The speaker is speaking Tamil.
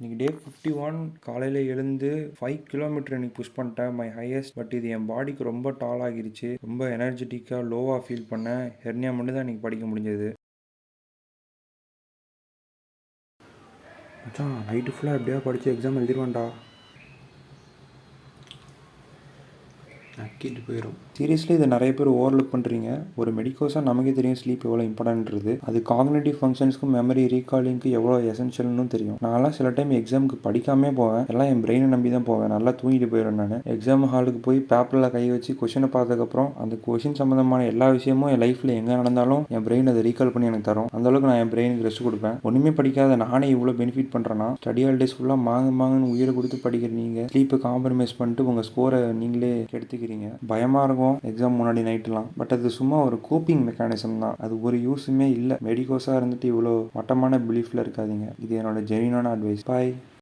இன்னைக்கு டே 51 காலையில் எழுந்து 5 கிலோமீட்டர் இன்னைக்கு புஷ் பண்ணிட்டேன் மை ஹையஸ்ட். பட் இது என் பாடிக்கு ரொம்ப டால் ஆகிருச்சு. ரொம்ப எனர்ஜெட்டிக்காக லோவாக ஃபீல் பண்ணேன். ஹெர்னியா மட்டும் தான் இன்னைக்கு படிக்க முடிஞ்சது. மச்சான் நைட்டு ஃபுல்லாக எப்படியா படித்து எக்ஸாம் எழுதிருவேன்டா. நக்கிட்டு போயிடும். சீரியஸ்லி இதை நிறைய பேர் ஓவர்லுக் பண்ணுறீங்க. ஒரு மெடிக்கோஸாக நமக்கே தெரியும் ஸ்லீப் எவ்வளோ இம்பார்ட்டன்ட்றது. அது காக்னேட்டிவ் ஃபங்க்ஷன்ஸ்க்கும் மெமரி ரீகாலிங்க்கு எவ்வளோ எசென்ஷியல்னு தெரியும். நான்லாம் சில டைம் எக்ஸாமுக்கு படிக்காமே போவேன். எல்லாம் என் பிரெயினை நம்பி தான் போவேன். நல்லா தூங்கிட்டு போயிடுவேன். நான் எக்ஸாம் ஹாலுக்கு போய் பேப்பரில் கை வச்சு கொஷினை பார்த்ததுக்கப்புறம் அந்த கொஷின் சம்மந்தமான எல்லா விஷயமும் என் லைஃப்பில் எங்கே நடந்தாலும் என் பிரெயின் அதை ரீகால் பண்ணி எனக்கு தரும். அந்தளவுக்கு நான் என் பிரெயினுக்கு ரெஸ்ட் கொடுப்பேன். ஒன்றுமே படிக்காத நானே இவ்வளோ பெனிஃபிட் பண்ணுறேன்னா ஸ்டடி ஹாலிடேஸ் ஃபுல்லாக மாங்குன்னு உயிரை கொடுத்து படிக்கிற நீங்கள் ஸ்லீப்பை காம்ப்ரமைஸ் பண்ணிட்டு உங்கள் ஸ்கோரை நீங்களே எடுத்துக்கிறீங்க. பயமாக இருக்கும் எக்ஸாம் முன்னாடி நைட்டுலாம். பட் அது சும்மா ஒரு கோப்பிங் மெக்கானிசம் தான். அது ஒரு யூஸுமே இல்லை. மெடிக்கோஸாக இருந்துட்டு இவ்வளோ மட்டமான பிலீஃபில் இருக்காதீங்க. இது என்னோட ஜெனியூனான அட்வைஸ். பாய்.